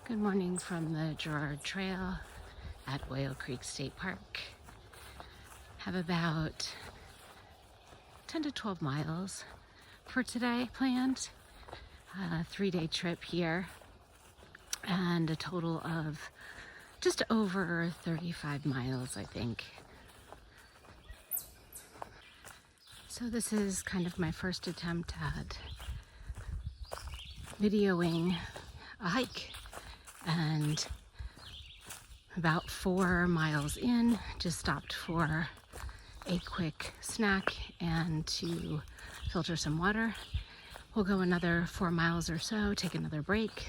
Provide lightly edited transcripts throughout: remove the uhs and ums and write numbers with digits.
Good morning from the Girard Trail at Oil Creek State Park. Have about 10 to 12 miles for today planned. A 3-day trip here and a total of just over 35 miles, I think. So this is kind of my first attempt at videoing a hike. And about 4 miles in, just stopped for a quick snack and to filter some water. We'll go another 4 miles or so, take another break,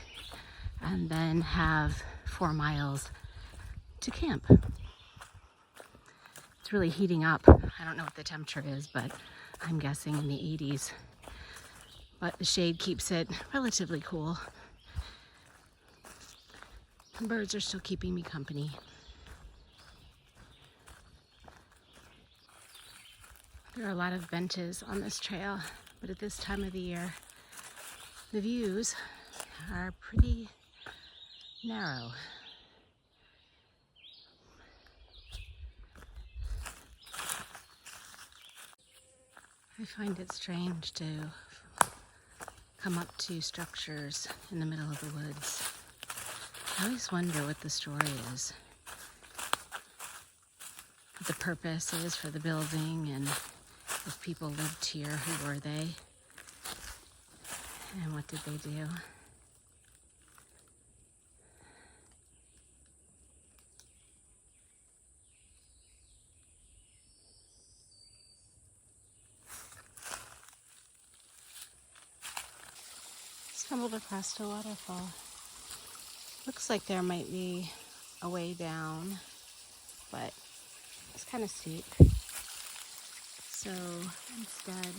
and then have 4 miles to camp. It's really heating up. I don't know what the temperature is, but I'm guessing in the 80s. But the shade keeps it relatively cool. The birds are still keeping me company. There are a lot of benches on this trail, but at this time of the year, the views are pretty narrow. I find it strange to come up to structures in the middle of the woods. I always wonder what the story is, what the purpose is for the building, and if people lived here, who were they, and what did they do? Stumbled across a waterfall. Looks like there might be a way down, but it's kind of steep. So instead,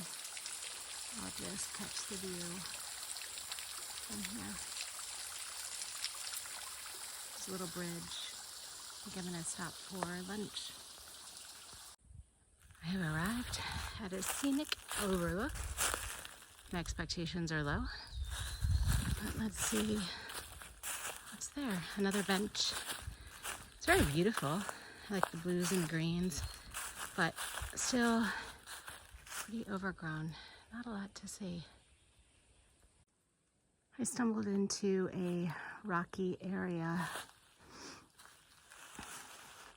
I'll just catch the view from here. There's a little bridge. I think I'm gonna stop for lunch. I have arrived at a scenic overlook. My expectations are low, but let's see what's there. Another bench. It's very beautiful. I like the blues and the greens, but still pretty overgrown. Not a lot to see. I stumbled into a rocky area.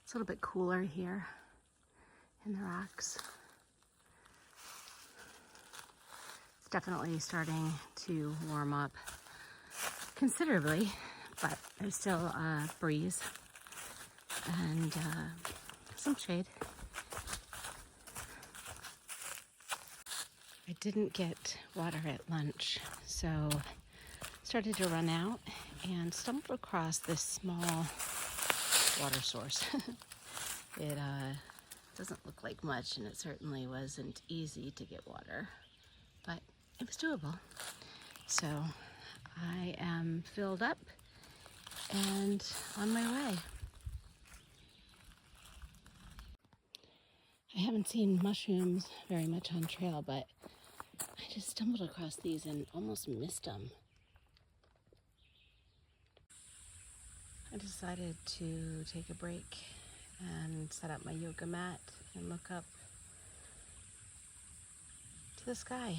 It's a little bit cooler here in the rocks. It's definitely starting to warm up considerably, but there's still a breeze and some shade. I didn't get water at lunch, so started to run out and stumbled across this small water source. It doesn't look like much, and it certainly wasn't easy to get water, but it was doable. So I am filled up and on my way. I haven't seen mushrooms very much on trail, but I just stumbled across these and almost missed them. I decided to take a break and set up my yoga mat and look up to the sky.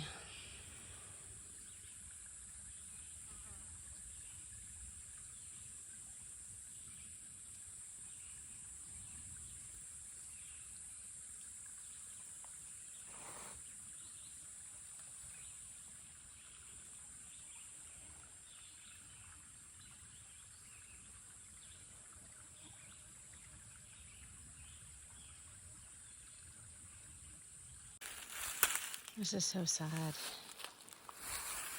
This is so sad.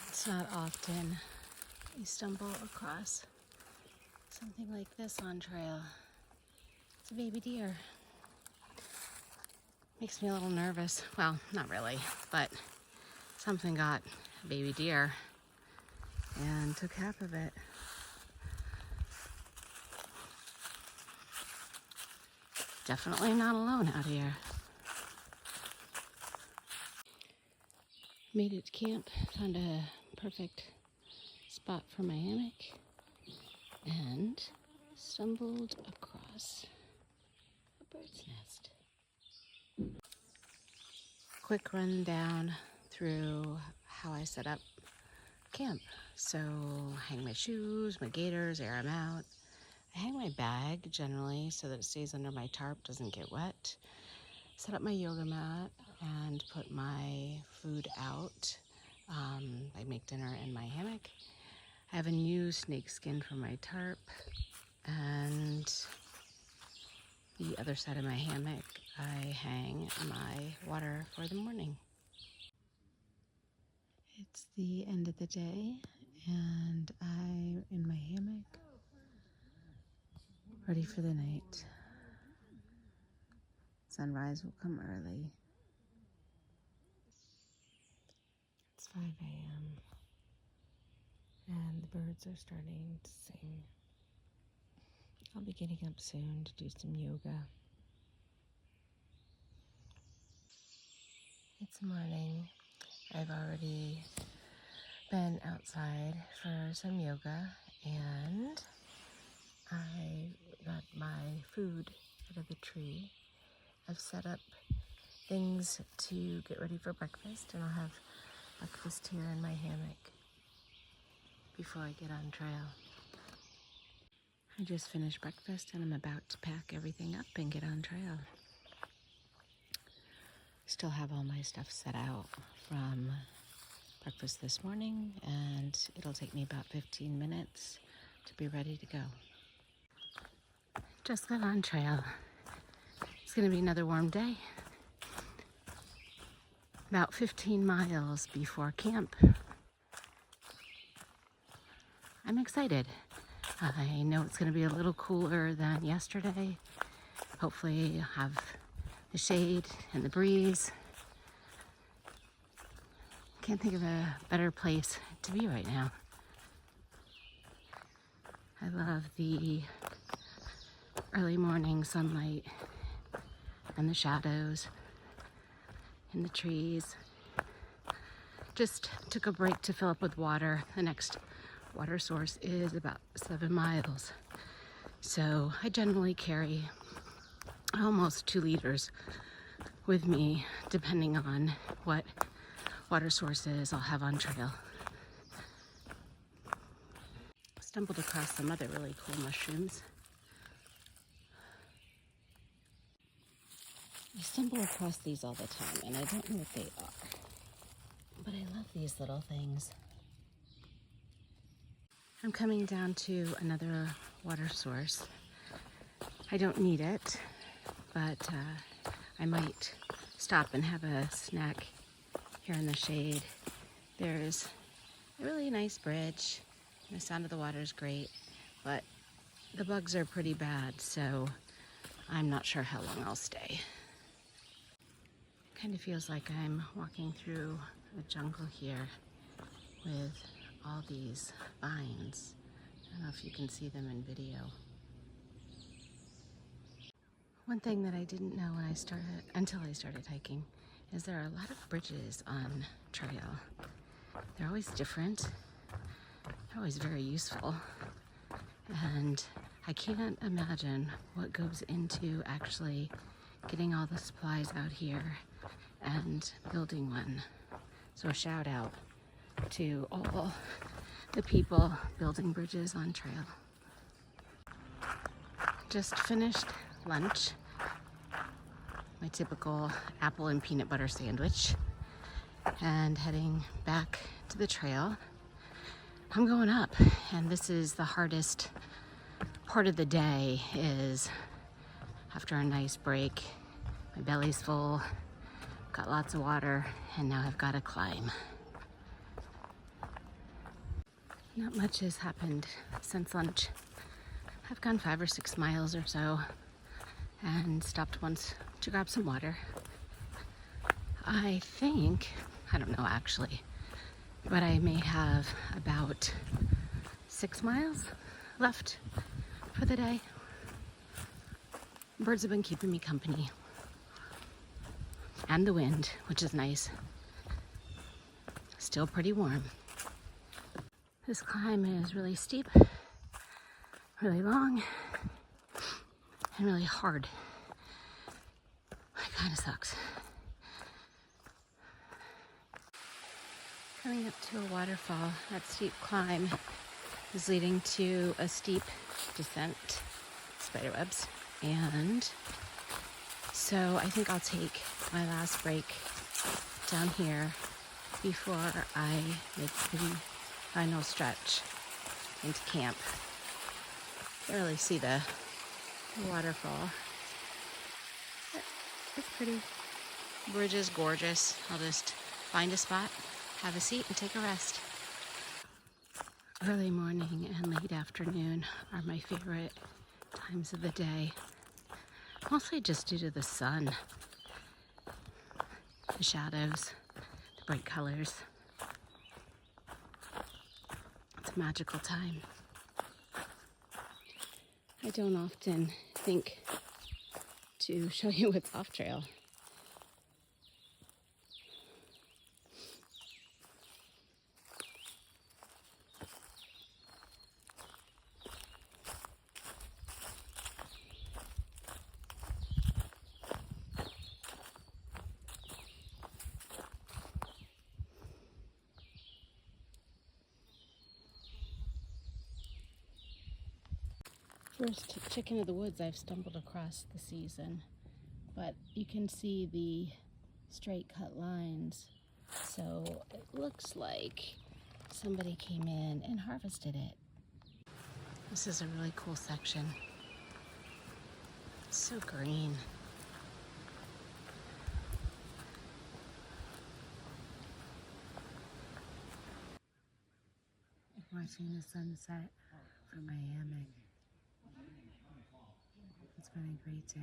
It's not often you stumble across something like this on trail. It's a baby deer. Makes me a little nervous. Well, not really, but something got a baby deer and took half of it. Definitely not alone out here. Made it to camp, found a perfect spot for my hammock. and stumbled across a bird's nest. Quick rundown through how I set up camp. So hang my shoes, my gaiters, air them out. I hang my bag generally so that it stays under my tarp, doesn't get wet. Set up my yoga mat and put my food out. I make dinner in my hammock. I have a new snake skin for my tarp, and the other side of my hammock I hang my water for the morning. It's the end of the day and I'm in my hammock, ready for the night. Sunrise will come early. It's 5 a.m. and the birds are starting to sing. I'll be getting up soon to do some yoga. It's morning. I've already been outside for some yoga and I got my food out of the tree. I've set up things to get ready for breakfast, and I'll have breakfast here in my hammock before I get on trail. I just finished breakfast and I'm about to pack everything up and get on trail. Still have all my stuff set out from breakfast this morning, and it'll take me about 15 minutes to be ready to go. Just got on trail. It's gonna be another warm day. About 15 miles before camp. I'm excited. I know it's gonna be a little cooler than yesterday. Hopefully I'll have the shade and the breeze. Can't think of a better place to be right now. I love the early morning sunlight and the shadows in the trees. Just took a break to fill up with water. The next water source is about 7 miles. So I generally carry almost 2 liters with me, depending on what water sources I'll have on trail. Stumbled across some other really cool mushrooms. I stumble across these all the time, and I don't know what they are, but I love these little things. I'm coming down to another water source. I don't need it, but I might stop and have a snack here in the shade. There's a really nice bridge. The sound of the water is great, but the bugs are pretty bad, so I'm not sure how long I'll stay. Kind of feels like I'm walking through a jungle here with all these vines. I don't know if you can see them in video. One thing that I didn't know until I started hiking is there are a lot of bridges on trail. They're always different. They're always very useful. And I can't imagine what goes into actually getting all the supplies out here and building one. So a shout out to all the people building bridges on trail. Just finished lunch. My typical apple and peanut butter sandwich, and heading back to the trail. I'm going up, and this is the hardest part of the day, is after a nice break, my belly's full, got lots of water, and now I've got to climb. Not much has happened since lunch. I've gone 5 or 6 miles or so and stopped once to grab some water. I think, I don't know actually, but I may have about 6 miles left for the day. Birds have been keeping me company, and the wind, which is nice. Still pretty warm. This climb is really steep. really long and really hard. It kind of sucks. Coming up to a waterfall, that steep climb is leading to a steep descent, spiderwebs. And so I think I'll take my last break down here before I make the final stretch into camp. Can't really see the waterfall. It's pretty. Bridge is gorgeous. I'll just find a spot, have a seat, and take a rest. Early morning and late afternoon are my favorite times of the day. Mostly just due to the sun, the shadows, the bright colors. It's a magical time. I don't often think to show you what's off trail. First chicken of the woods I've stumbled across this season, but you can see the straight cut lines, so it looks like somebody came in and harvested it. This is a really cool section. It's so green. Watching the sunset from my hammock. It's been a great day.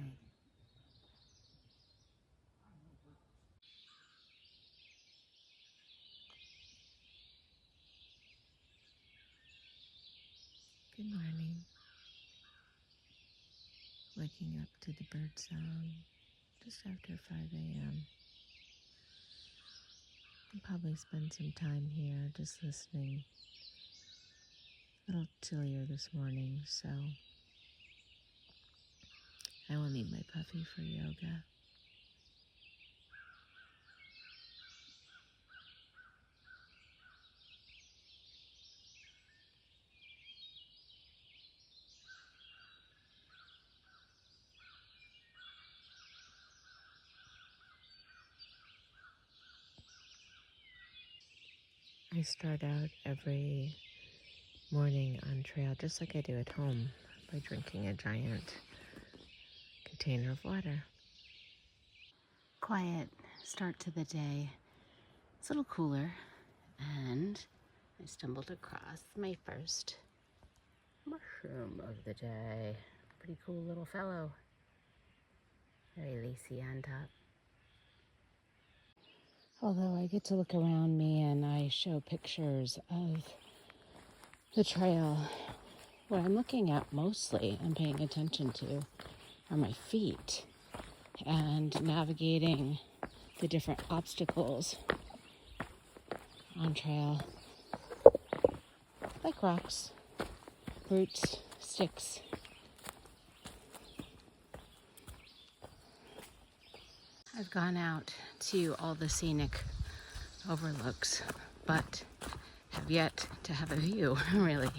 Good morning. Waking up to the bird song just after 5 a.m. I'll probably spend some time here just listening. A little chillier this morning, so I will need my puppy for yoga. I start out every morning on trail just like I do at home by drinking a giant container of water. Quiet start to the day. It's a little cooler, and I stumbled across my first mushroom of the day. Pretty cool little fellow. Very lacy on top. Although I get to look around me and I show pictures of the trail, what I'm looking at mostly and paying attention to are my feet and navigating the different obstacles on trail, like rocks, roots, sticks. I've gone out to all the scenic overlooks, but have yet to have a view, really.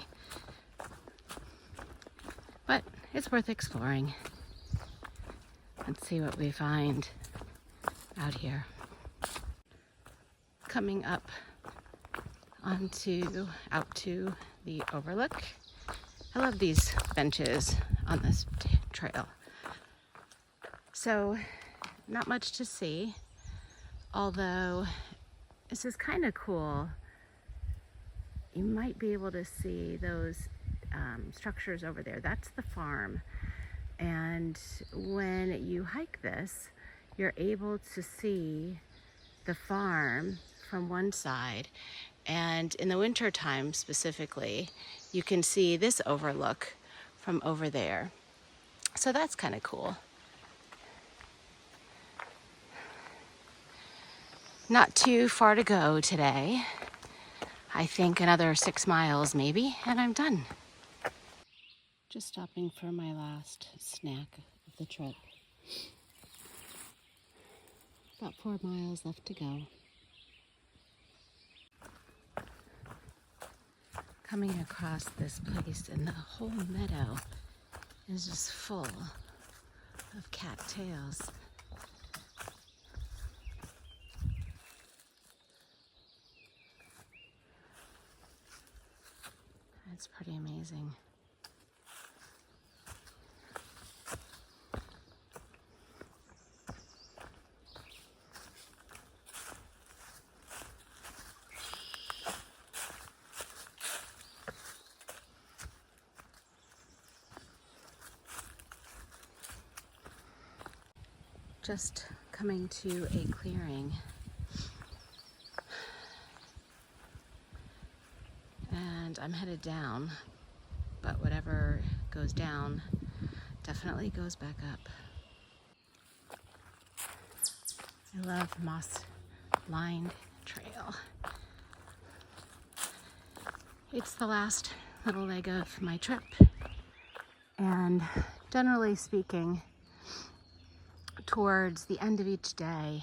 But it's worth exploring. Let's see what we find out here. Coming up out to the overlook. I love these benches on this trail. So, not much to see, although this is kind of cool. You might be able to see those structures over there. That's the farm. And when you hike this, you're able to see the farm from one side. And in the winter time specifically, you can see this overlook from over there. So that's kind of cool. Not too far to go today. I think another 6 miles maybe, and I'm done. Just stopping for my last snack of the trip. About 4 miles left to go. Coming across this place, and the whole meadow is just full of cattails. It's pretty amazing. Just coming to a clearing, and I'm headed down, but whatever goes down definitely goes back up. I love moss-lined trail. It's the last little leg of my trip, and generally speaking, towards the end of each day,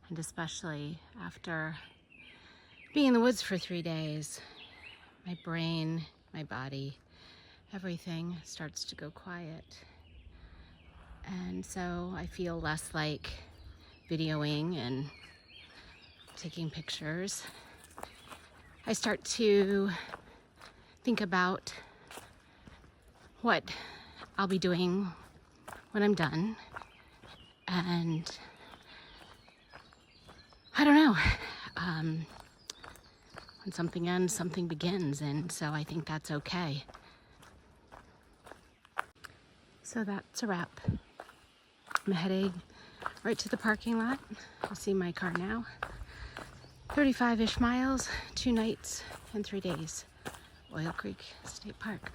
and especially after being in the woods for 3 days, my brain, my body, everything starts to go quiet. And so I feel less like videoing and taking pictures. I start to think about what I'll be doing when I'm done. And I don't know, when something ends, something begins, and so I think that's okay. So that's a wrap. I'm heading right to the parking lot. You'll see my car now. 35-ish miles, 2 nights and 3 days. Oil Creek State Park.